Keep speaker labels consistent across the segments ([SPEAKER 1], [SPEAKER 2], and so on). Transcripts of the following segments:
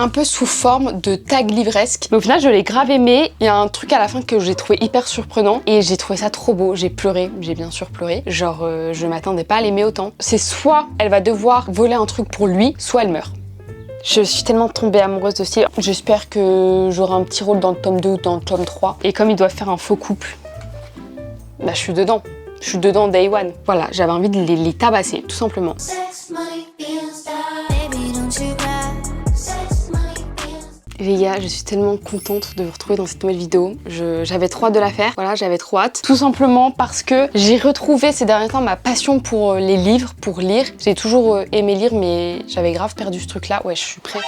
[SPEAKER 1] un peu sous forme de tag livresque. Mais au final, je l'ai grave aimé. Il y a un truc à la fin que j'ai trouvé hyper surprenant et j'ai trouvé ça trop beau. J'ai pleuré, j'ai bien sûr pleuré. Genre, je m'attendais pas à l'aimer autant. C'est soit elle va devoir voler un truc pour lui, soit elle meurt. Je suis tellement tombée amoureuse de ce livre. J'espère que j'aurai un petit rôle dans le tome 2 ou dans le tome 3. Et comme ils doivent faire un faux couple, bah je suis dedans. Je suis dedans day one. Voilà, j'avais envie de les tabasser, tout simplement. Les gars, je suis tellement contente de vous retrouver dans cette nouvelle vidéo. J'avais trop hâte de la faire. Voilà, j'avais trop hâte. Tout simplement parce que j'ai retrouvé ces derniers temps ma passion pour les livres, pour lire. J'ai toujours aimé lire, mais j'avais grave perdu ce truc-là. Ouais, je suis prête.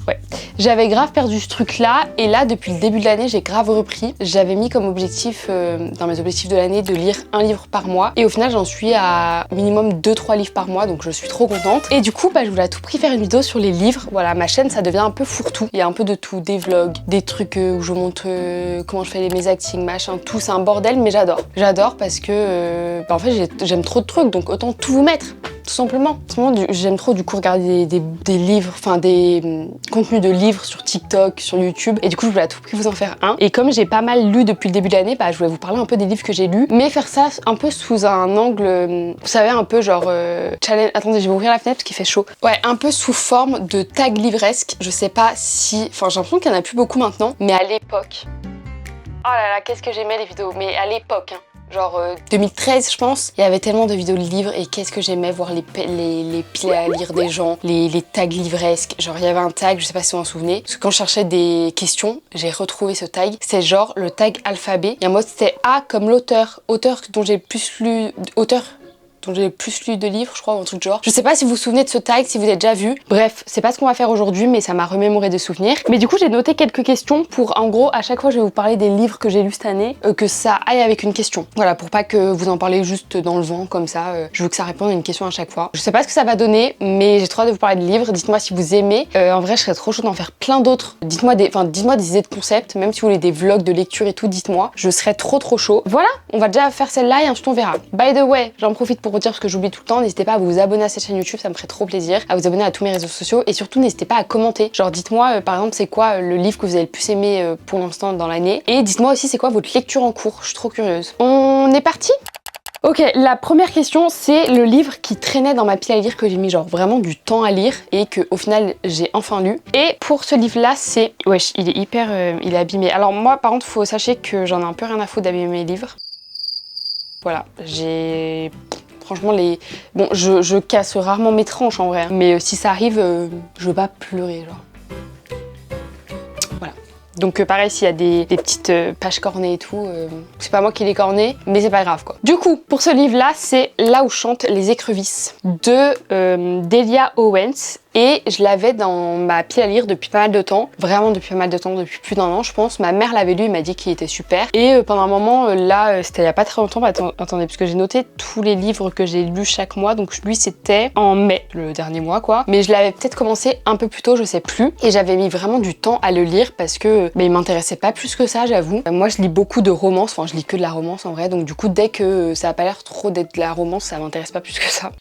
[SPEAKER 1] Ouais, j'avais grave perdu ce truc là et là depuis le début de l'année j'ai grave repris. J'avais mis comme objectif dans mes objectifs de l'année de lire un livre par mois et au final j'en suis à minimum 2-3 livres par mois, donc je suis trop contente. Et du coup je voulais à tout prix faire une vidéo sur les livres. Voilà, ma chaîne ça devient un peu fourre-tout. Il y a un peu de tout, des vlogs, des trucs où je montre comment je fais mes actings, machin, tout, c'est un bordel mais j'adore. J'adore parce que en fait j'aime trop de trucs, donc autant tout vous mettre. Tout simplement. J'aime trop du coup regarder des livres, enfin des contenus de livres sur TikTok, sur YouTube. Et du coup, je voulais à tout prix vous en faire un. Et comme j'ai pas mal lu depuis le début de l'année, je voulais vous parler un peu des livres que j'ai lus. Mais faire ça un peu sous un angle, vous savez, un peu genre challenge. Attendez, je vais ouvrir la fenêtre parce qu'il fait chaud. Ouais, un peu sous forme de tag livresque. Je sais pas si... Enfin, j'ai l'impression qu'il y en a plus beaucoup maintenant. Mais à l'époque... Oh là là, qu'est-ce que j'aimais les vidéos. Mais à l'époque, hein. Genre 2013 je pense, il y avait tellement de vidéos de livres et qu'est-ce que j'aimais voir les piles à lire des gens, les tags livresques. Genre il y avait un tag, je sais pas si vous en souvenez, parce que quand je cherchais des questions, j'ai retrouvé ce tag. C'est genre le tag alphabet. Et en mode c'était A comme l'auteur dont j'ai le plus lu, dont j'ai le plus lu de livres, je crois, ou un truc genre. Je sais pas si vous vous souvenez de ce tag, si vous avez déjà vu. Bref, c'est pas ce qu'on va faire aujourd'hui, mais ça m'a remémoré des souvenirs. Mais du coup, j'ai noté quelques questions pour, en gros, à chaque fois, je vais vous parler des livres que j'ai lus cette année, que ça aille avec une question. Voilà, pour pas que vous en parlez juste dans le vent, comme ça. Je veux que ça réponde à une question à chaque fois. Je sais pas ce que ça va donner, mais j'ai trop hâte de vous parler de livres. Dites-moi si vous aimez. En vrai, je serais trop chaude d'en faire plein d'autres. Dites-moi des idées de concepts, même si vous voulez des vlogs de lecture et tout, dites-moi. Je serais trop chaud. Voilà, on va déjà faire celle-là et ensuite on verra. By the way, j'en profite pour vous dire ce que j'oublie tout le temps. N'hésitez pas à vous abonner à cette chaîne YouTube, ça me ferait trop plaisir. À vous abonner à tous mes réseaux sociaux et surtout n'hésitez pas à commenter. Genre dites-moi par exemple c'est quoi le livre que vous avez le plus aimé pour l'instant dans l'année. Et dites-moi aussi c'est quoi votre lecture en cours. Je suis trop curieuse. On est parti ? Ok, la première question, c'est le livre qui traînait dans ma pile à lire que j'ai mis genre vraiment du temps à lire et que au final j'ai enfin lu. Et pour ce livre-là, c'est... Wesh, il est hyper... il est abîmé. Alors moi, par contre, faut sachez que j'en ai un peu rien à foutre d'abîmer mes livres. Voilà, j'ai... Franchement, bon, je casse rarement mes tranches en vrai, hein. Mais si ça arrive, je veux pas pleurer, genre. Voilà. Donc pareil, s'il y a des petites pages cornées et tout, c'est pas moi qui les cornée, mais c'est pas grave quoi. Du coup, pour ce livre-là, c'est Là où chantent les écrevisses de Delia Owens. Et je l'avais dans ma pile à lire depuis pas mal de temps. Vraiment depuis pas mal de temps, depuis plus d'1 an je pense. Ma mère l'avait lu, elle m'a dit qu'il était super. Et pendant un moment, là, c'était il y a pas très longtemps. Attendez, parce que j'ai noté tous les livres que j'ai lus chaque mois. Donc lui, c'était en mai, le dernier mois quoi. Mais je l'avais peut-être commencé un peu plus tôt, je sais plus. Et j'avais mis vraiment du temps à le lire parce que il m'intéressait pas plus que ça, j'avoue. Moi, je lis beaucoup de romances. Enfin, je lis que de la romance en vrai. Donc du coup, dès que ça a pas l'air trop d'être de la romance, ça m'intéresse pas plus que ça.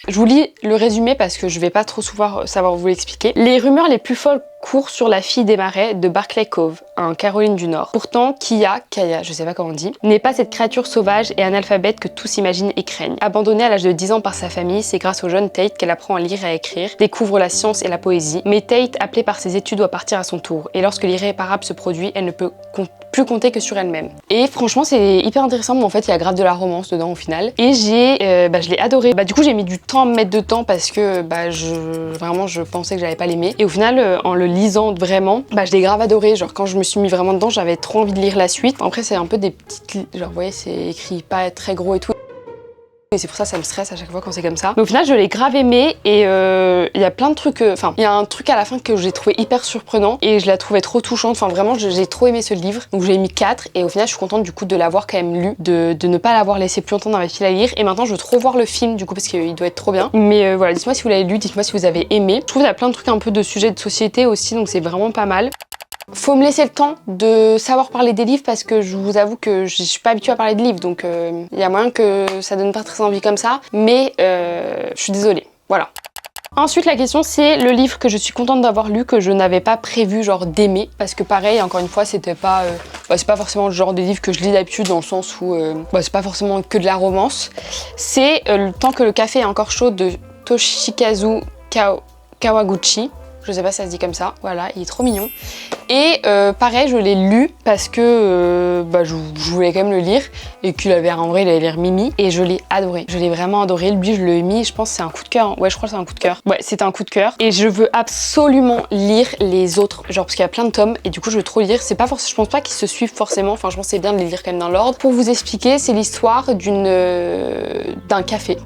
[SPEAKER 1] Je vous lis le résumé parce que je vais pas trop souvent savoir vous l'expliquer. Les rumeurs les plus folles courent sur la fille des marais de Barclay Cove, en Caroline du Nord. Pourtant, Kaya, je sais pas comment on dit, n'est pas cette créature sauvage et analphabète que tous imaginent et craignent. Abandonnée à l'âge de 10 ans par sa famille, c'est grâce au jeune Tate qu'elle apprend à lire et à écrire, découvre la science et la poésie. Mais Tate, appelée par ses études, doit partir à son tour. Et lorsque l'irréparable se produit, elle ne peut plus compter que sur elle-même. Et franchement, c'est hyper intéressant, mais en fait, il y a grave de la romance dedans au final. Et je l'ai adoré. Du coup, j'ai mis du temps à me mettre dedans parce que vraiment, je pensais que j'allais pas l'aimer. Et au final, en le lisant vraiment, je l'ai grave adoré. Genre, quand je me suis mis vraiment dedans, j'avais trop envie de lire la suite. Après, c'est un peu des petites... Genre, vous voyez, c'est écrit pas très gros et tout. Et c'est pour ça que ça me stresse à chaque fois quand c'est comme ça. Mais au final, je l'ai grave aimé et il y a plein de trucs... Enfin, il y a un truc à la fin que j'ai trouvé hyper surprenant et je la trouvais trop touchante. Enfin, vraiment, j'ai trop aimé ce livre. Donc, je l'ai mis 4 et au final, je suis contente du coup de l'avoir quand même lu, de ne pas l'avoir laissé plus longtemps dans ma pile à lire. Et maintenant, je veux trop voir le film du coup parce qu'il doit être trop bien. Mais voilà, dites-moi si vous l'avez lu, dites-moi si vous avez aimé. Je trouve qu'il y a plein de trucs un peu de sujets de société aussi, donc c'est vraiment pas mal. Faut me laisser le temps de savoir parler des livres parce que je vous avoue que je suis pas habituée à parler de livres, donc il y a moyen que ça donne pas très envie comme ça, mais je suis désolée, voilà. Ensuite, la question, c'est le livre que je suis contente d'avoir lu, que je n'avais pas prévu genre d'aimer, parce que pareil, encore une fois, c'était pas, c'est pas forcément le genre de livre que je lis d'habitude, dans le sens où c'est pas forcément que de la romance. C'est Tant que le café est encore chaud de Toshikazu Kawaguchi. Je sais pas si ça se dit comme ça, voilà, il est trop mignon. Et pareil, je l'ai lu parce que je voulais quand même le lire et qu'il avait en vrai, il allait lire Mimi et je l'ai adoré. Je l'ai vraiment adoré. Lui, je l'ai mis, je pense que c'est un coup de cœur. Ouais, je crois que c'est un coup de cœur. Ouais, c'est un coup de cœur. Et je veux absolument lire les autres, genre parce qu'il y a plein de tomes et du coup, je veux trop lire. C'est pas forcément, je pense pas qu'ils se suivent forcément. Enfin, je pense que c'est bien de les lire quand même dans l'ordre. Pour vous expliquer, c'est l'histoire d'un café.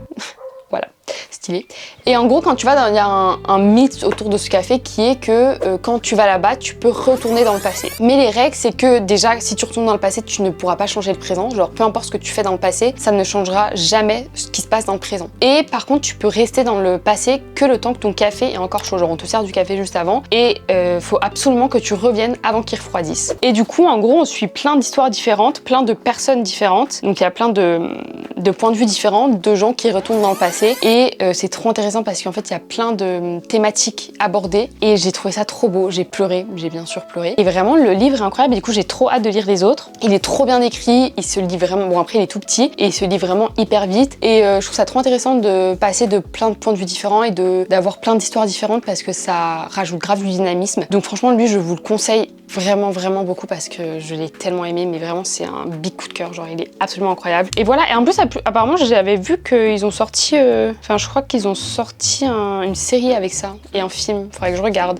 [SPEAKER 1] Voilà, stylé. Et en gros, quand tu vas il y a un mythe autour de ce café qui est que quand tu vas là-bas, tu peux retourner dans le passé. Mais les règles, c'est que déjà, si tu retournes dans le passé, tu ne pourras pas changer le présent. Genre, peu importe ce que tu fais dans le passé, ça ne changera jamais ce qui se passe dans le présent. Et par contre, tu peux rester dans le passé que le temps que ton café est encore chaud. Genre, on te sert du café juste avant et faut absolument que tu reviennes avant qu'il refroidisse. Et du coup, en gros, on suit plein d'histoires différentes, plein de personnes différentes. Donc, il y a plein de points de vue différents, de gens qui retournent dans le passé. Et c'est trop intéressant parce qu'en fait il y a plein de thématiques abordées et j'ai trouvé ça trop beau, j'ai pleuré, j'ai bien sûr pleuré. Et vraiment le livre est incroyable et du coup j'ai trop hâte de lire les autres. Il est trop bien écrit, il se lit vraiment, bon après il est tout petit et il se lit vraiment hyper vite et je trouve ça trop intéressant de passer de plein de points de vue différents et d'avoir plein d'histoires différentes parce que ça rajoute grave du dynamisme. Donc franchement lui je vous le conseille vraiment beaucoup parce que je l'ai tellement aimé, mais vraiment c'est un big coup de cœur, genre il est absolument incroyable. Et voilà, et en plus apparemment j'avais vu qu'ils ont sorti, enfin je crois qu'ils ont sorti une série avec ça et un film, faudrait que je regarde.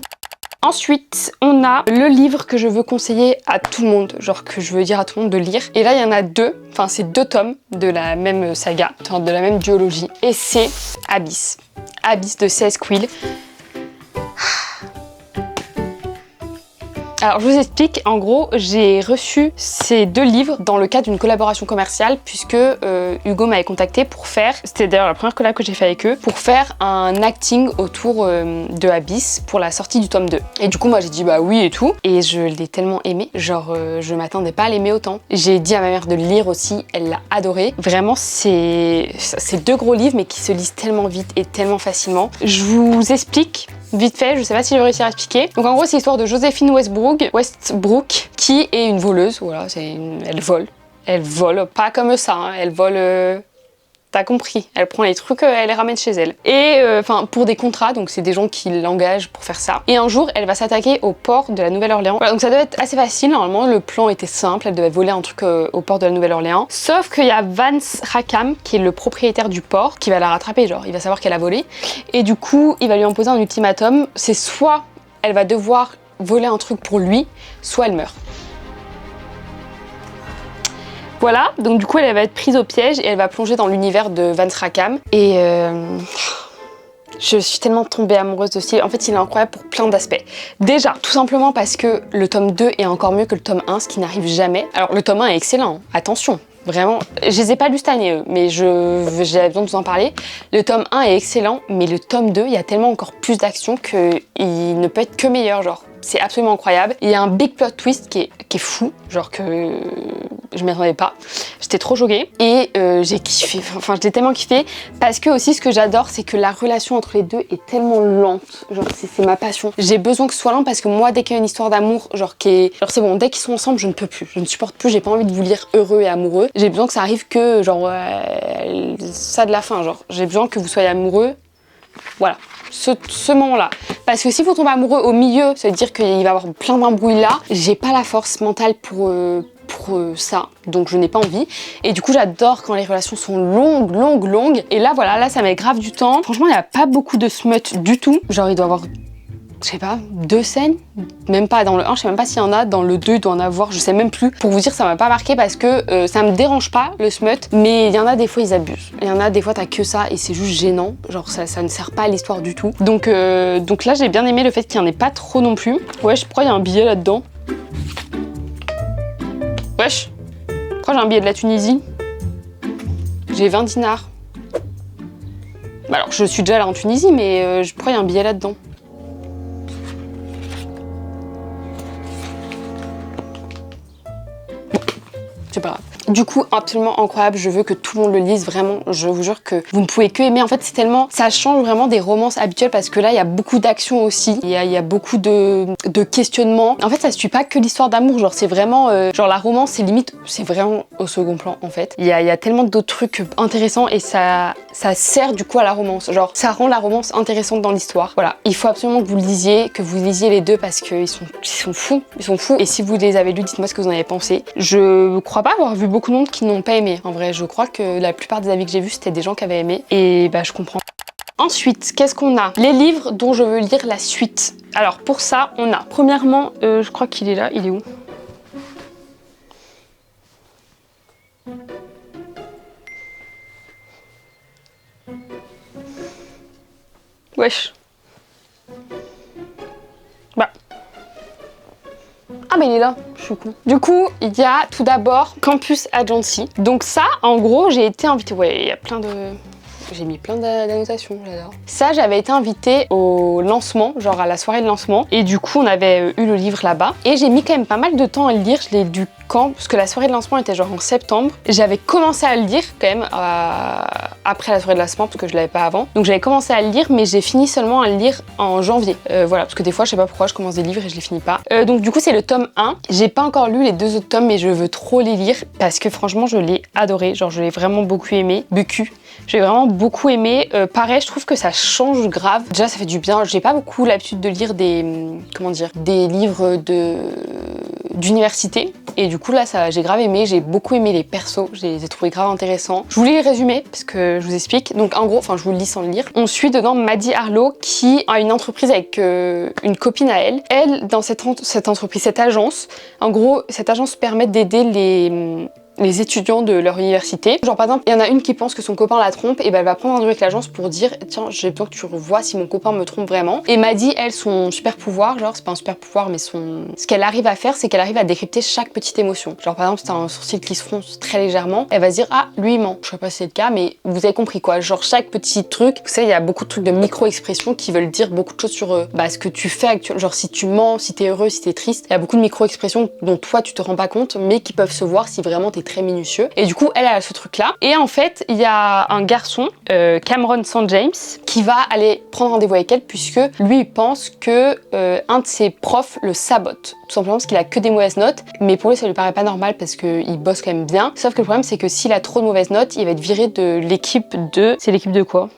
[SPEAKER 1] Ensuite, on a le livre que je veux conseiller à tout le monde, genre que je veux dire à tout le monde de lire. Et là, il y en a deux, enfin c'est 2 tomes de la même saga, enfin de la même duologie. Et c'est Abyss. Abyss de C.S. Quill. Alors je vous explique, en gros j'ai reçu ces 2 livres dans le cadre d'une collaboration commerciale puisque Hugo m'avait contacté pour faire, c'était d'ailleurs la première collab que j'ai fait avec eux, pour faire un acting autour de Abyss pour la sortie du tome 2. Et du coup moi j'ai dit bah oui et tout, et je l'ai tellement aimé, genre je m'attendais pas à l'aimer autant. J'ai dit à ma mère de le lire aussi, elle l'a adoré. Vraiment c'est 2 gros livres mais qui se lisent tellement vite et tellement facilement. Je vous explique vite fait, je sais pas si je vais réussir à expliquer. Donc en gros c'est l'histoire de Joséphine Westbrook qui est une voleuse, voilà, elle vole, pas comme ça, hein. Elle vole, t'as compris, elle prend les trucs, elle les ramène chez elle. Et enfin pour des contrats, donc c'est des gens qui l'engagent pour faire ça. Et un jour elle va s'attaquer au port de la Nouvelle-Orléans. Voilà, donc ça devait être assez facile, normalement le plan était simple, elle devait voler un truc au port de la Nouvelle-Orléans. Sauf qu'il y a Vance Rackham qui est le propriétaire du port qui va la rattraper, genre il va savoir qu'elle a volé. Et du coup il va lui imposer un ultimatum, c'est soit elle va devoir voler un truc pour lui, soit elle meurt. Voilà, donc du coup elle va être prise au piège et elle va plonger dans l'univers de Vance Rackham. Et je suis tellement tombée amoureuse de ce livre. En fait, il est incroyable pour plein d'aspects. Déjà, tout simplement parce que le tome 2 est encore mieux que le tome 1, ce qui n'arrive jamais. Alors, le tome 1 est excellent, attention. Vraiment, je les ai pas lus cette année, eux, mais j'avais besoin de vous en parler. Le tome 1 est excellent, mais le tome 2, il y a tellement encore plus d'action qu'il ne peut être que meilleur, genre. C'est absolument incroyable. Il y a un big plot twist qui est fou, genre que je m'y attendais pas. J'étais trop choquée et j'ai kiffé, enfin je l'ai tellement kiffé parce que aussi ce que j'adore c'est que la relation entre les deux est tellement lente, genre c'est ma passion. J'ai besoin que ce soit lent parce que moi dès qu'il y a une histoire d'amour, genre c'est bon, dès qu'ils sont ensemble je ne peux plus, je ne supporte plus, j'ai pas envie de vous lire heureux et amoureux. J'ai besoin que ça arrive que genre ça de la fin, genre j'ai besoin que vous soyez amoureux, voilà. Ce moment-là. Parce que si vous tombez amoureux au milieu, ça veut dire qu'il va y avoir plein d'embrouilles là. J'ai pas la force mentale pour ça, donc je n'ai pas envie. Et du coup, j'adore quand les relations sont longues. Et là, voilà, là, ça met grave du temps. Franchement, il n'y a pas beaucoup de smut du tout. Genre, il doit y avoir, je sais pas, 2 scènes. Même pas dans le 1, je sais même pas s'il y en a. Dans le 2, il doit en avoir, je sais même plus. Pour vous dire, ça m'a pas marqué parce que ça me dérange pas, le smut. Mais il y en a des fois, ils abusent. Il y en a des fois, t'as que ça et c'est juste gênant. Genre, ça ne sert pas à l'histoire du tout. Donc là, j'ai bien aimé le fait qu'il y en ait pas trop non plus. Wesh, pourquoi il y a un billet là-dedans? Wesh, pourquoi j'ai un billet de la Tunisie? J'ai 20 dinars. Bah alors, je suis déjà là en Tunisie, mais pourquoi il y a un billet là-dedans? C'est pas grave. Du coup, absolument incroyable, je veux que tout le monde le lise, vraiment, je vous jure que vous ne pouvez que aimer. En fait, c'est tellement, ça change vraiment des romances habituelles parce que là, il y a beaucoup d'action aussi, il y a beaucoup de questionnements. En fait, ça se suit pas que l'histoire d'amour, genre c'est vraiment, genre la romance, c'est limite, c'est vraiment au second plan en fait. Il y a tellement d'autres trucs intéressants et ça sert du coup à la romance, genre ça rend la romance intéressante dans l'histoire. Voilà, il faut absolument que vous le lisiez, que vous lisiez les deux parce qu'ils sont fous, ils sont fous. Et si vous les avez lus, dites-moi ce que vous en avez pensé. Je crois pas avoir vu beaucoup de monde qui n'ont pas aimé. En vrai, je crois que la plupart des avis que j'ai vus, c'était des gens qui avaient aimé. Et bah, je comprends. Ensuite, qu'est-ce qu'on a? Les livres dont je veux lire la suite. Alors, pour ça, on a, premièrement, je crois qu'il est là. Il est où? Wesh. Bah. Ah mais il est là, je suis con. Du coup, il y a tout d'abord Campus Agency. Donc ça, en gros, j'ai été invitée. Ouais, il y a plein de... J'ai mis plein d'annotations, j'adore. Ça, j'avais été invitée au lancement, genre à la soirée de lancement. Et du coup, on avait eu le livre là-bas. Et j'ai mis quand même pas mal de temps à le lire. Je l'ai lu quand? Parce que la soirée de lancement était genre en septembre. J'avais commencé à le lire quand même après la soirée de lancement, parce que je l'avais pas avant. Donc j'avais commencé à le lire, mais j'ai fini seulement à le lire en janvier. Voilà, parce que des fois, je sais pas pourquoi, je commence des livres et je les finis pas. Donc du coup, c'est le tome 1. J'ai pas encore lu les 2 autres tomes, mais je veux trop les lire parce que franchement, je l'ai adoré. Genre, je l'ai vraiment beaucoup aimé. J'ai vraiment beaucoup aimé. Pareil, je trouve que ça change grave. Déjà, ça fait du bien. J'ai pas beaucoup l'habitude de lire des livres d'université. Et du coup, là, j'ai grave aimé. J'ai beaucoup aimé les persos. Je les ai trouvés grave intéressants. Je vous lis les résumés parce que je vous explique. Donc, en gros, enfin, je vous le lis sans le lire. On suit dedans Maddie Harlow qui a une entreprise avec une copine à elle. Elle, dans cette entreprise, cette agence, en gros, cette agence permet d'aider les étudiants de leur université. Genre par exemple, il y en a une qui pense que son copain la trompe et ben elle va prendre un rendez-vous avec l'agence pour dire tiens, j'ai besoin que tu revoies si mon copain me trompe vraiment. Et Maddie, elle, son super pouvoir, genre c'est pas un super pouvoir mais ce qu'elle arrive à faire, c'est qu'elle arrive à décrypter chaque petite émotion. Genre par exemple, si t'as un sourcil qui se fronce très légèrement, elle va se dire ah, lui il ment. Je sais pas si c'est le cas, mais vous avez compris quoi. Genre chaque petit truc, vous savez, il y a beaucoup de trucs de micro-expressions qui veulent dire beaucoup de choses sur ce que tu fais actuellement. Genre si tu mens, si t'es heureux, si t'es triste, il y a beaucoup de micro-expressions dont toi tu te rends pas compte, mais qui peuvent se voir si vraiment t'es très minutieux. Et du coup, elle a ce truc-là. Et en fait, il y a un garçon, Cameron St. James, qui va aller prendre rendez-vous avec elle puisque lui, il pense que un de ses profs le sabote. Tout simplement parce qu'il a que des mauvaises notes. Mais pour lui, ça lui paraît pas normal parce qu'il bosse quand même bien. Sauf que le problème, c'est que s'il a trop de mauvaises notes, il va être viré de l'équipe de... C'est l'équipe de quoi?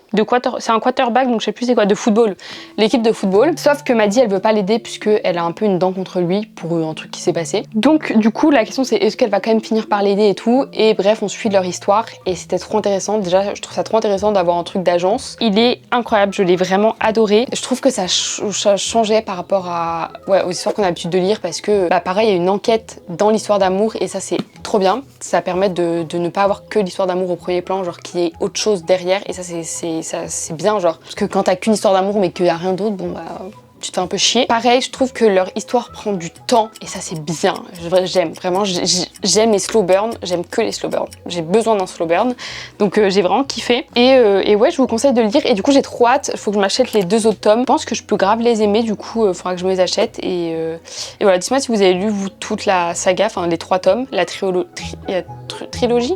[SPEAKER 1] C'est un quarterback, donc je sais plus c'est quoi, de football. L'équipe de football. Sauf que Maddie, elle veut pas l'aider puisqu'elle a un peu une dent contre lui pour un truc qui s'est passé. Donc du coup, la question c'est est-ce qu'elle va quand même finir par l'aider et tout. Et bref, on suit leur histoire et c'était trop intéressant. Déjà, je trouve ça trop intéressant d'avoir un truc d'agence. Il est incroyable, je l'ai vraiment adoré. Je trouve que ça changeait par rapport aux histoires qu'on a l'habitude de lire parce que pareil, il y a une enquête dans l'histoire d'amour et ça c'est trop bien. Ça permet de ne pas avoir que l'histoire d'amour au premier plan, genre qu'il y ait autre chose derrière et ça c'est bien, genre parce que quand t'as qu'une histoire d'amour mais qu'il y a rien d'autre, bon bah tu te fais un peu chier. Pareil, je trouve que leur histoire prend du temps et ça c'est bien. J'aime vraiment, j'aime les slow burn, j'aime que les slow burn. J'ai besoin d'un slow burn, donc j'ai vraiment kiffé. Et ouais, je vous conseille de le lire. Et du coup, j'ai trop hâte. Il faut que je m'achète les 2 autres tomes. Je pense que je peux grave les aimer. Du coup, il faudra que je me les achète. Et voilà, dites-moi si vous avez lu vous toute la saga, enfin les 3 tomes, la trilogie.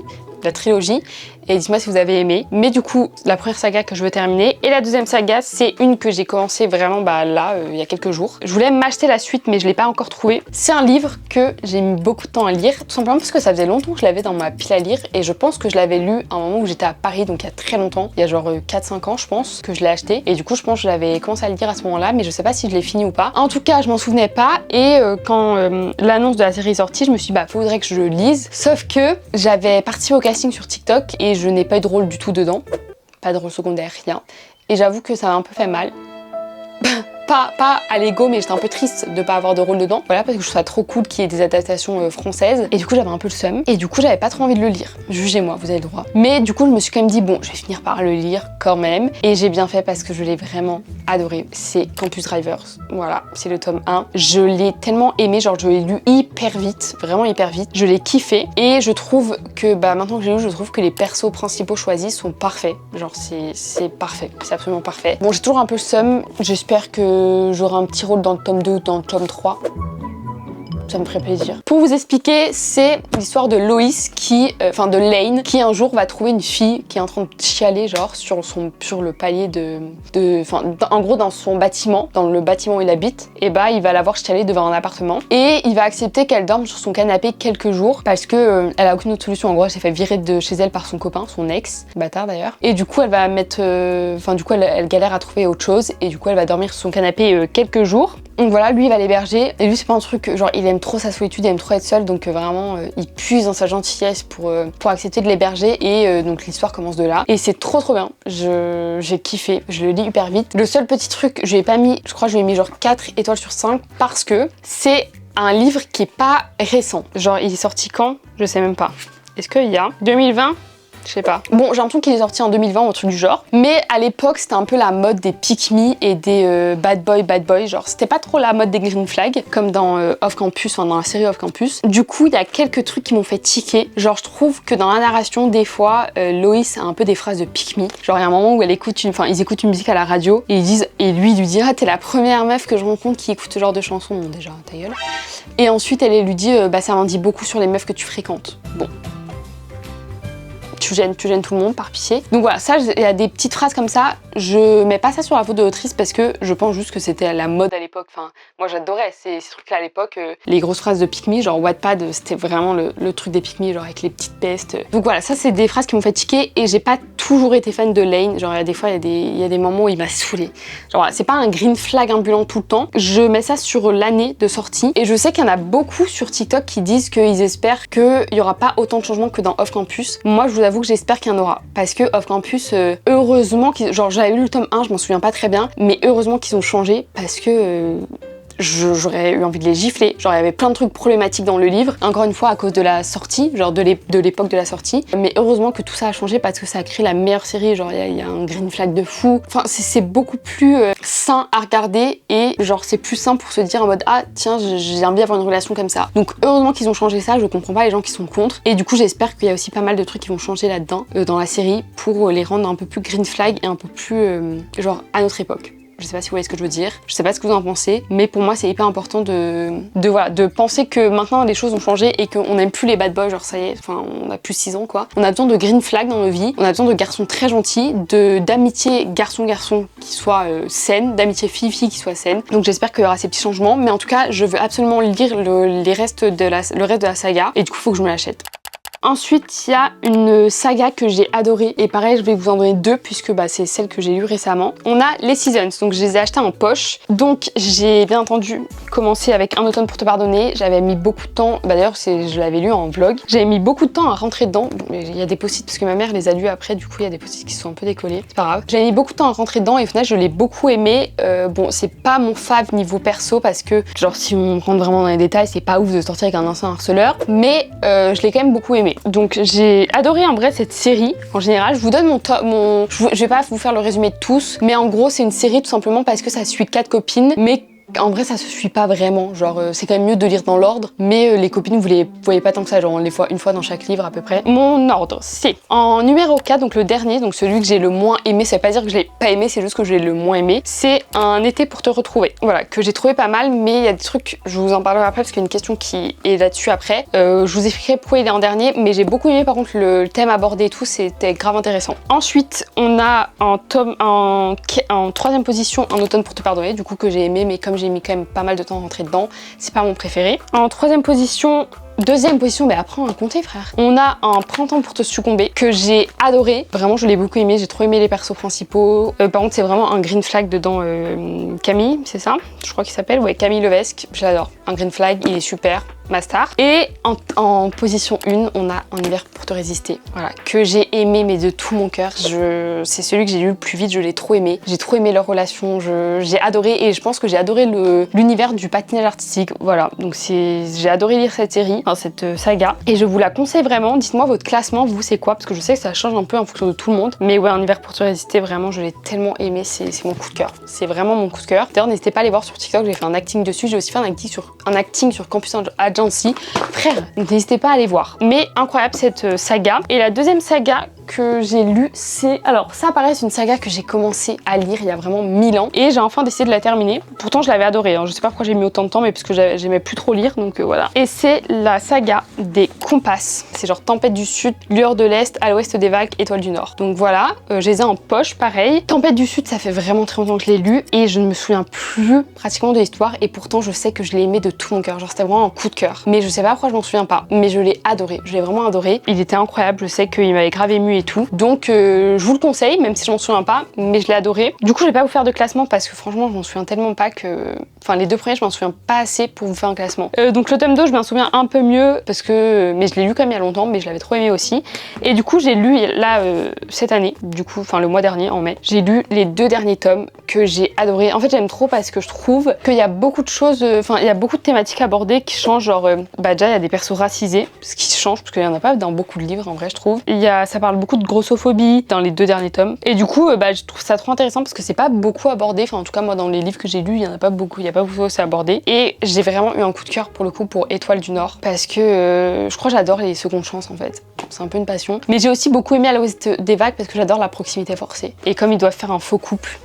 [SPEAKER 1] Et dites-moi si vous avez aimé. Mais du coup, la première saga que je veux terminer et la deuxième saga, c'est une que j'ai commencé vraiment là, il y a quelques jours. Je voulais m'acheter la suite, mais je l'ai pas encore trouvée. C'est un livre que j'ai mis beaucoup de temps à lire, tout simplement parce que ça faisait longtemps que je l'avais dans ma pile à lire et je pense que je l'avais lu à un moment où j'étais à Paris, donc il y a très longtemps. Il y a genre 4-5 ans, je pense, que je l'ai acheté. Et du coup, je pense que je l'avais commencé à le lire à ce moment-là, mais je sais pas si je l'ai fini ou pas. En tout cas, je m'en souvenais pas. Et quand l'annonce de la série est sortie, je me suis dit, faudrait que je le lise. Sauf que j'avais participé au casting sur TikTok et je n'ai pas eu de rôle du tout dedans. Pas de rôle secondaire, rien. Et j'avoue que ça m'a un peu fait mal. Pas à l'ego, mais j'étais un peu triste de pas avoir de rôle dedans. Voilà, parce que je trouve ça trop cool qu'il y ait des adaptations françaises. Et du coup, j'avais un peu le seum. Et du coup, j'avais pas trop envie de le lire. Jugez-moi, vous avez le droit. Mais du coup, je me suis quand même dit, bon, je vais finir par le lire quand même. Et j'ai bien fait parce que je l'ai vraiment adoré. C'est Campus Drivers. Voilà, c'est le tome 1. Je l'ai tellement aimé, genre je l'ai lu hyper vite, vraiment hyper vite. Je l'ai kiffé. Et je trouve que, maintenant que j'ai lu, je trouve que les persos principaux choisis sont parfaits. Genre, c'est parfait. C'est absolument parfait. Bon, j'ai toujours un peu le seum. J'espère que j'aurai un petit rôle dans le tome 2 ou dans le tome 3. ça me ferait plaisir. Pour vous expliquer, c'est l'histoire de Loïs qui, de Lane, qui un jour va trouver une fille qui est en train de chialer genre sur le palier en gros dans son bâtiment, dans le bâtiment où il habite, et bah il va la voir chialer devant un appartement et il va accepter qu'elle dorme sur son canapé quelques jours parce que elle a aucune autre solution. En gros, elle s'est fait virer de chez elle par son copain, son ex, bâtard d'ailleurs. Et du coup, elle va mettre, elle galère à trouver autre chose et du coup, elle va dormir sur son canapé quelques jours. Donc voilà, lui il va l'héberger et lui c'est pas un truc, genre il aime trop sa solitude, il aime trop être seul, donc vraiment il puise dans sa gentillesse pour accepter de l'héberger et donc l'histoire commence de là. Et c'est trop bien, j'ai kiffé, je le lis hyper vite. Le seul petit truc, je crois que je lui ai mis genre 4 étoiles sur 5 parce que c'est un livre qui est pas récent. Genre il est sorti quand? Je sais même pas. Est-ce qu'il y a 2020? Je sais pas. Bon, j'ai l'impression qu'il est sorti en 2020 ou un truc du genre. Mais à l'époque, c'était un peu la mode des pick me et des bad boy. Genre, c'était pas trop la mode des green flags, comme dans Off Campus, dans la série Off Campus. Du coup, il y a quelques trucs qui m'ont fait tiquer. Genre, je trouve que dans la narration, des fois, Loïs a un peu des phrases de pick me. Genre, il y a un moment où ils écoutent une musique à la radio et lui dit ah, t'es la première meuf que je rencontre qui écoute ce genre de chanson. Bon, déjà, ta gueule. Et ensuite, elle lui dit ça m'en dit beaucoup sur les meufs que tu fréquentes. Bon. Tu gênes tout le monde par pitié. Donc voilà, ça, il y a des petites phrases comme ça. Je mets pas ça sur la faute de l'autrice parce que je pense juste que c'était la mode à l'époque. Enfin, moi j'adorais ces trucs-là à l'époque. Les grosses phrases de pick me, genre Wattpad, c'était vraiment le truc des pick me, genre avec les petites pestes. Donc voilà, ça c'est des phrases qui m'ont fait tiquer et j'ai pas toujours été fan de Lane. Genre il y a des fois, il y a des moments où il m'a saoulé. Genre voilà, c'est pas un green flag ambulant tout le temps. Je mets ça sur l'année de sortie et je sais qu'il y en a beaucoup sur TikTok qui disent qu'ils espèrent qu'il y aura pas autant de changements que dans Off Campus. Moi je vous avoue que j'espère qu'il y en aura parce que Off Campus, heureusement genre j'avais lu le tome 1, je m'en souviens pas très bien, mais heureusement qu'ils ont changé parce que j'aurais eu envie de les gifler. Genre il y avait plein de trucs problématiques dans le livre, encore une fois à cause de la sortie, genre de l'époque de la sortie. Mais heureusement que tout ça a changé parce que ça a créé la meilleure série, genre il y a un green flag de fou. Enfin c'est beaucoup plus sain à regarder et genre c'est plus sain pour se dire en mode ah tiens j'ai envie d'avoir une relation comme ça. Donc heureusement qu'ils ont changé ça, je comprends pas les gens qui sont contre. Et du coup j'espère qu'il y a aussi pas mal de trucs qui vont changer là-dedans, dans la série, pour les rendre un peu plus green flag et un peu plus genre à notre époque. Je sais pas si vous voyez ce que je veux dire, je sais pas ce que vous en pensez, mais pour moi c'est hyper important de penser que maintenant les choses ont changé et qu'on n'aime plus les bad boys, genre ça y est, enfin on a plus 6 ans quoi. On a besoin de green flag dans nos vies, on a besoin de garçons très gentils, d'amitié garçon-garçon qui soit saine, d'amitié fille-fille qui soit saine. Donc j'espère qu'il y aura ces petits changements, mais en tout cas je veux absolument lire le reste de la saga et du coup faut que je me l'achète. Ensuite, il y a une saga que j'ai adorée et pareil, je vais vous en donner 2 puisque c'est celle que j'ai lue récemment. On a les Seasons, donc je les ai achetées en poche. Donc j'ai bien entendu commencé avec Un automne pour te pardonner. J'avais mis beaucoup de temps, d'ailleurs je l'avais lu en vlog. J'avais mis beaucoup de temps à rentrer dedans. Bon, il y a des post-it parce que ma mère les a lus après, du coup il y a des post-it qui sont un peu décollés. C'est pas grave. J'avais mis beaucoup de temps à rentrer dedans et au final je l'ai beaucoup aimé. Bon, c'est pas mon fave niveau perso parce que genre si on rentre vraiment dans les détails, c'est pas ouf de sortir avec un ancien harceleur. Mais je l'ai quand même beaucoup aimé. Donc j'ai adoré en vrai cette série en général. Je vous donne je vais pas vous faire le résumé de tous, mais en gros c'est une série tout simplement parce que ça suit 4 copines, mais en vrai ça se suit pas vraiment, genre c'est quand même mieux de lire dans l'ordre, mais les copines vous les voyez pas tant que ça, genre une fois dans chaque livre à peu près. Mon ordre c'est en numéro 4, donc le dernier, donc celui que j'ai le moins aimé, ça veut pas dire que je l'ai pas aimé, c'est juste que je l'ai le moins aimé, c'est Un été pour te retrouver. Voilà, que j'ai trouvé pas mal, mais il y a des trucs, je vous en parlerai après parce qu'il y a une question qui est là-dessus après. Je vous expliquerai pourquoi il est en dernier, mais j'ai beaucoup aimé par contre le thème abordé et tout, c'était grave intéressant. Ensuite on a en 3ème position Un automne pour te pardonner, du coup que j'ai aimé, mais comme j'ai mis quand même pas mal de temps à rentrer dedans, c'est pas mon préféré. En 3ème position, 2ème position, mais après on va compter frère. On a Un printemps pour te succomber que j'ai adoré, vraiment je l'ai beaucoup aimé, j'ai trop aimé les persos principaux. Par contre c'est vraiment un green flag dedans, Camille, c'est ça? Je crois qu'il s'appelle, ouais, Camille Levesque, je l'adore. Un green flag, il est super. Ma star. Et en position 1, on a Un hiver pour te résister. Voilà, que j'ai aimé mais de tout mon cœur. C'est celui que j'ai lu le plus vite, je l'ai trop aimé. J'ai trop aimé leur relation, j'ai adoré et je pense que j'ai adoré l'univers du patinage artistique. Voilà, donc j'ai adoré lire cette série, enfin, cette saga. Et je vous la conseille vraiment. Dites-moi votre classement, vous c'est quoi? Parce que je sais que ça change un peu en fonction de tout le monde. Mais ouais, Un hiver pour te résister, vraiment je l'ai tellement aimé, c'est mon coup de cœur. C'est vraiment mon coup de cœur. D'ailleurs n'hésitez pas à aller voir sur TikTok, j'ai fait un acting dessus. J'ai aussi fait un acting sur Campus Agency. Frère, n'hésitez pas à aller voir. Mais incroyable cette saga. Et la deuxième saga que j'ai lu, c'est... Alors ça pareil, c'est une saga que j'ai commencé à lire il y a vraiment 1000 ans et j'ai enfin décidé de la terminer. Pourtant je l'avais adorée, hein. Je sais pas pourquoi j'ai mis autant de temps mais parce que j'aimais plus trop lire, donc voilà. Et c'est la saga des Compasses. C'est genre Tempête du Sud, Lueur de l'Est, À l'Ouest des vagues, Étoile du Nord. Donc voilà, je les ai en poche pareil. Tempête du Sud, ça fait vraiment très longtemps que je l'ai lu et je ne me souviens plus pratiquement de l'histoire et pourtant je sais que je l'ai aimé de tout mon cœur. Genre c'était vraiment un coup de cœur. Mais je sais pas pourquoi je m'en souviens pas, mais je l'ai adoré. Je l'ai vraiment adoré. Il était incroyable, je sais qu'il m'avait grave ému et tout. Donc je vous le conseille, même si je m'en souviens pas, mais je l'ai adoré. Du coup je vais pas vous faire de classement parce que franchement je m'en souviens tellement pas que... Enfin les deux premiers je m'en souviens pas assez pour vous faire un classement. Donc le tome 2 je m'en souviens un peu mieux parce que... Mais je l'ai lu quand même il y a longtemps, mais je l'avais trop aimé aussi. Et du coup j'ai lu là cette année, du coup, enfin le mois dernier en mai, j'ai lu les 2 derniers tomes que j'ai adoré. En fait j'aime trop parce que je trouve qu'il y a beaucoup de choses, enfin il y a beaucoup de thématiques abordées qui changent, genre bah déjà il y a des persos racisés, ce qui change parce qu'il y en a pas dans beaucoup de livres en vrai je trouve. Ça parle beaucoup de grossophobie dans les 2 derniers tomes et du coup bah je trouve ça trop intéressant parce que c'est pas beaucoup abordé, enfin en tout cas moi dans les livres que j'ai lus il y en a pas beaucoup, il y a pas beaucoup c'est abordé et j'ai vraiment eu un coup de cœur pour le coup pour Étoile du Nord parce que je crois que j'adore les secondes chances en fait. C'est un peu une passion. Mais j'ai aussi beaucoup aimé À l'Ouest des vagues parce que j'adore la proximité forcée. Et comme ils doivent faire un faux couple,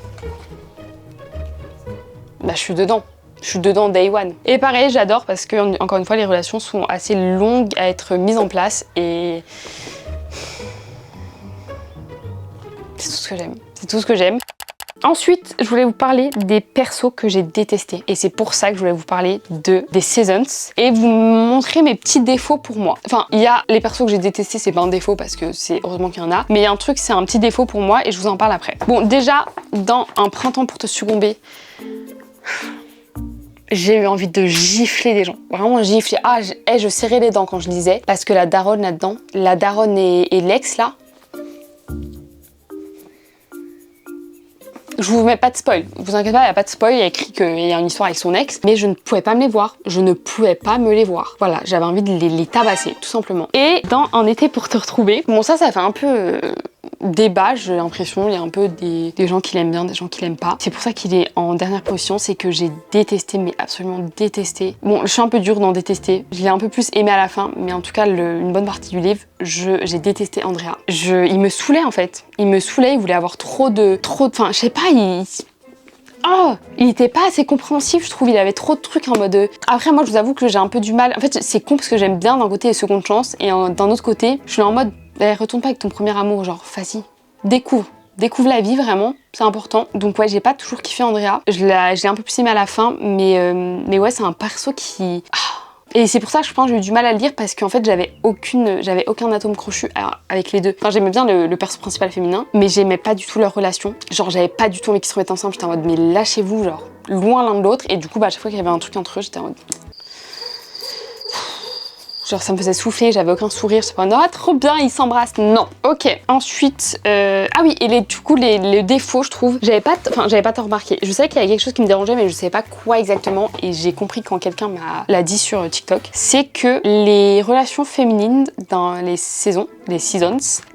[SPEAKER 1] bah je suis dedans. Je suis dedans day one. Et pareil, j'adore parce que, encore une fois, les relations sont assez longues à être mises en place et... c'est tout ce que j'aime. C'est tout ce que j'aime. Ensuite, je voulais vous parler des persos que j'ai détestés. Et c'est pour ça que je voulais vous parler des Seasons. Et vous montrer mes petits défauts pour moi. Enfin, il y a les persos que j'ai détestés, c'est pas un défaut parce que c'est heureusement qu'il y en a. Mais il y a un truc, c'est un petit défaut pour moi et je vous en parle après. Bon, déjà, dans Un printemps pour te succomber, j'ai eu envie de gifler des gens. Vraiment gifler. Ah, je serrais les dents quand je lisais. Parce que la daronne là-dedans, la daronne et l'ex là, je vous mets pas de spoil, vous inquiétez pas, il n'y a pas de spoil, il y a écrit qu'il y a une histoire avec son ex, mais je ne pouvais pas me les voir, je ne pouvais pas me les voir. Voilà, j'avais envie de les tabasser, tout simplement. Et dans Un été pour te retrouver, bon ça fait un peu débat, j'ai l'impression, il y a un peu des gens qui l'aiment bien, des gens qui l'aiment pas. C'est pour ça qu'il est en dernière position, c'est que j'ai détesté, mais absolument détesté. Bon, je suis un peu dure d'en détester, je l'ai un peu plus aimé à la fin, mais en tout cas, une bonne partie du livre, j'ai détesté Andrea. Il me saoulait en fait, il me saoulait, il voulait avoir trop de... Enfin, je sais pas, il était pas assez compréhensif, je trouve, il avait trop de trucs en mode... Après, moi, je vous avoue que j'ai un peu du mal. En fait, c'est con parce que j'aime bien d'un côté les secondes chances et d'un autre côté, je suis en mode, retourne pas avec ton premier amour, genre, vas-y, découvre la vie vraiment, c'est important. Donc ouais, j'ai pas toujours kiffé Andrea, je l'ai un peu plus aimé à la fin, mais ouais, c'est un perso qui... Et c'est pour ça que je pense que j'ai eu du mal à le lire parce qu'en fait j'avais aucun atome crochu avec les deux. Enfin j'aimais bien le perso principal féminin, mais j'aimais pas du tout leur relation. Genre j'avais pas du tout envie qu'ils se remettent ensemble, j'étais en mode mais lâchez-vous, genre loin l'un de l'autre. Et du coup bah à chaque fois qu'il y avait un truc entre eux, j'étais en mode... Genre ça me faisait souffler, j'avais aucun sourire, je sais pas, non, trop bien, ils s'embrassent, non. Ok, ensuite, ah oui, et du coup, les défauts, je trouve, j'avais pas tant remarqué. Je savais qu'il y avait quelque chose qui me dérangeait, mais je savais pas quoi exactement, et j'ai compris quand quelqu'un l'a dit sur TikTok, c'est que les relations féminines dans les seasons,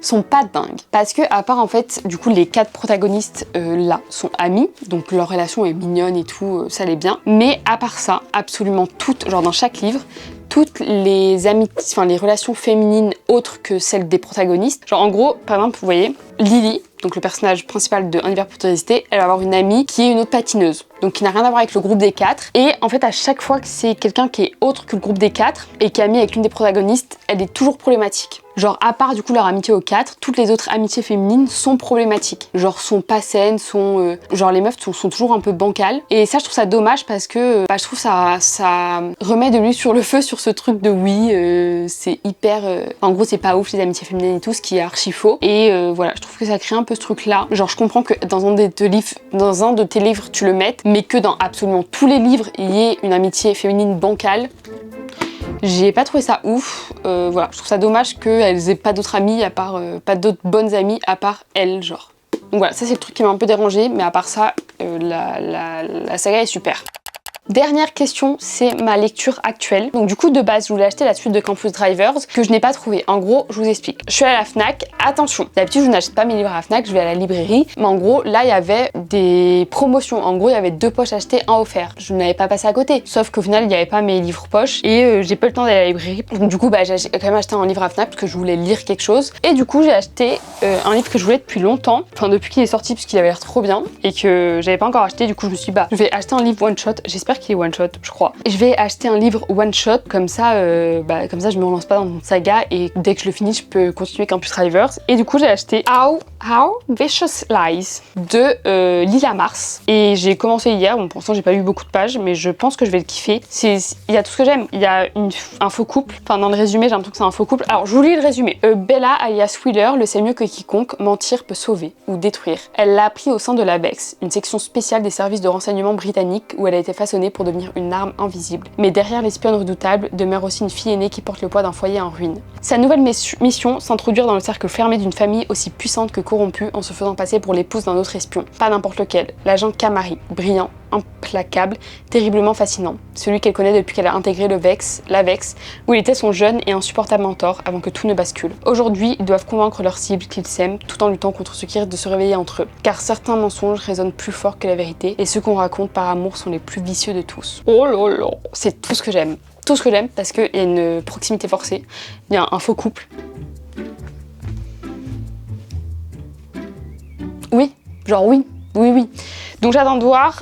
[SPEAKER 1] sont pas dingues. Parce que, à part en fait, du coup, les 4 protagonistes là sont amis, donc leur relation est mignonne et tout, ça l'est bien. Mais à part ça, absolument toutes, genre dans chaque livre, toutes les amitiés, enfin les relations féminines autres que celles des protagonistes. Genre en gros, par exemple, vous voyez, Lily, donc le personnage principal de Un hiver pour te résister, elle va avoir une amie qui est une autre patineuse, donc qui n'a rien à voir avec le groupe des 4. Et en fait, à chaque fois que c'est quelqu'un qui est autre que le groupe des 4 et qui est ami avec l'une des protagonistes, elle est toujours problématique. Genre à part du coup leur amitié aux 4, toutes les autres amitiés féminines sont problématiques. Genre sont pas saines, genre les meufs sont toujours un peu bancales. Et ça je trouve ça dommage parce que je trouve ça remet de l'huile sur le feu sur ce truc de oui, c'est hyper... En gros c'est pas ouf les amitiés féminines et tout, ce qui est archi faux. Et voilà, je trouve que ça crée un peu ce truc là. Genre je comprends que dans un de tes livres tu le mettes, mais que dans absolument tous les livres il y ait une amitié féminine bancale. J'ai pas trouvé ça ouf, voilà, je trouve ça dommage qu'elles aient pas d'autres amies à part, pas d'autres bonnes amies à part elles, genre. Donc voilà, ça c'est le truc qui m'a un peu dérangée, mais à part ça, la saga est super. Dernière question, c'est ma lecture actuelle. Donc du coup de base je voulais acheter la suite de Campus Drivers que je n'ai pas trouvé. En gros je vous explique. Je suis à la Fnac, attention, d'habitude je n'achète pas mes livres à la Fnac, je vais à la librairie. Mais en gros là il y avait des promotions. En gros il y avait 2 poches achetées, 1 offert. Je n'avais pas passé à côté. Sauf qu'au final il n'y avait pas mes livres poches et j'ai pas eu le temps d'aller à la librairie. Donc du coup bah, j'ai quand même acheté un livre à Fnac parce que je voulais lire quelque chose. Et du coup j'ai acheté un livre que je voulais depuis longtemps. Enfin depuis qu'il est sorti parce qu'il avait l'air trop bien et que j'avais pas encore acheté. Du coup je me suis dit bah je vais acheter un livre one shot. J'espère qu'il est one shot, je crois. Je vais acheter un livre one shot comme ça je me relance pas dans une saga et dès que je le finis je peux continuer Campus Drivers. Et du coup j'ai acheté How Vicious Lies de Lila Mars et j'ai commencé hier. Bon pour l'instant j'ai pas lu beaucoup de pages mais je pense que je vais le kiffer. Il y a tout ce que j'aime. Il y a un faux couple. Enfin dans le résumé j'ai l'impression que c'est un faux couple. Alors je vous lis le résumé. Bella alias Wheeler le sait mieux que quiconque, mentir peut sauver ou détruire. Elle l'a appris au sein de l'ABEX, une section spéciale des services de renseignement britanniques où elle a été façonnée pour devenir une arme invisible. Mais derrière l'espionne redoutable demeure aussi une fille aînée qui porte le poids d'un foyer en ruine. Sa nouvelle mission, s'introduire dans le cercle fermé d'une famille aussi puissante que corrompue en se faisant passer pour l'épouse d'un autre espion. Pas n'importe lequel, l'agent Camari, brillant, implacable, terriblement fascinant. Celui qu'elle connaît depuis qu'elle a intégré l'AVEX, où il était son jeune et insupportable mentor avant que tout ne bascule. Aujourd'hui, ils doivent convaincre leur cible qu'ils s'aiment tout en luttant contre ce qui risque de se réveiller entre eux. Car certains mensonges résonnent plus fort que la vérité et ceux qu'on raconte par amour sont les plus vicieux de tous. Oh là là, c'est tout ce que j'aime. Tout ce que j'aime parce qu'il y a une proximité forcée, il y a un faux couple. Oui, genre oui. Donc j'attends de voir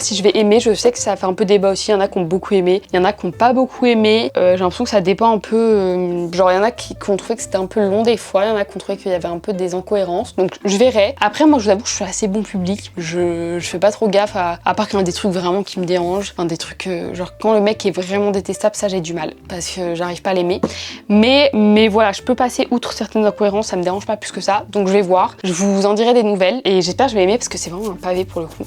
[SPEAKER 1] si je vais aimer. Je sais que ça fait un peu débat aussi, il y en a qui ont beaucoup aimé, il y en a qui n'ont pas beaucoup aimé. J'ai l'impression que ça dépend un peu, genre il y en a qui ont trouvé que c'était un peu long des fois, il y en a qui ont trouvé qu'il y avait un peu des incohérences, donc je verrai. Après moi je vous avoue que je suis assez bon public, je fais pas trop gaffe à part qu'il y a des trucs vraiment qui me dérangent, enfin des trucs genre quand le mec est vraiment détestable, ça j'ai du mal, parce que j'arrive pas à l'aimer. Mais voilà, je peux passer outre certaines incohérences, ça me dérange pas plus que ça, donc je vais voir, je vous en dirai des nouvelles et j'espère que je vais aimer parce que c'est vraiment un pavé pour le coup.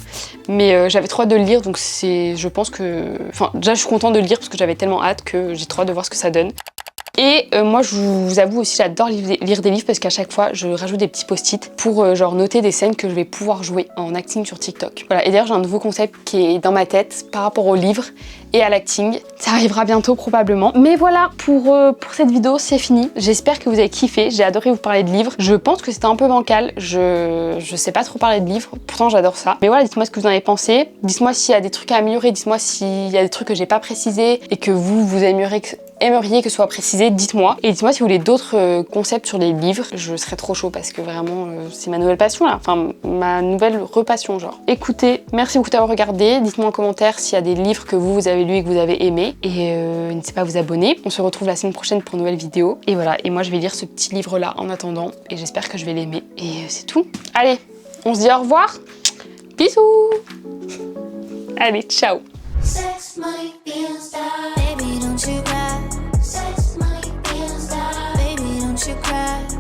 [SPEAKER 1] Mais j'avais trop hâte de le lire, donc je pense que... Enfin, déjà je suis contente de le lire parce que j'avais tellement hâte que j'ai trop hâte de voir ce que ça donne. Et moi je vous avoue aussi j'adore lire des livres parce qu'à chaque fois je rajoute des petits post-it pour genre noter des scènes que je vais pouvoir jouer en acting sur TikTok. Voilà, et d'ailleurs j'ai un nouveau concept qui est dans ma tête par rapport aux livres et à l'acting. Ça arrivera bientôt probablement. Mais voilà, pour cette vidéo c'est fini. J'espère que vous avez kiffé, j'ai adoré vous parler de livres. Je pense que c'était un peu bancal, je sais pas trop parler de livres, pourtant j'adore ça. Mais voilà, dites-moi ce que vous en avez pensé. Dites-moi s'il y a des trucs à améliorer, dites-moi s'il y a des trucs que j'ai pas précisés et que vous aimeriez que ce soit précisé, dites-moi. Et dites-moi si vous voulez d'autres concepts sur les livres, je serais trop chaud parce que vraiment c'est ma nouvelle passion là, enfin ma nouvelle repassion genre. Écoutez, merci beaucoup d'avoir regardé, dites-moi en commentaire s'il y a des livres que vous avez lus et que vous avez aimés et n'hésitez pas à vous abonner. On se retrouve la semaine prochaine pour une nouvelle vidéo et voilà, et moi je vais lire ce petit livre là en attendant et j'espère que je vais l'aimer et c'est tout. Allez, on se dit au revoir, bisous. Allez, ciao. Sex, money, being a star.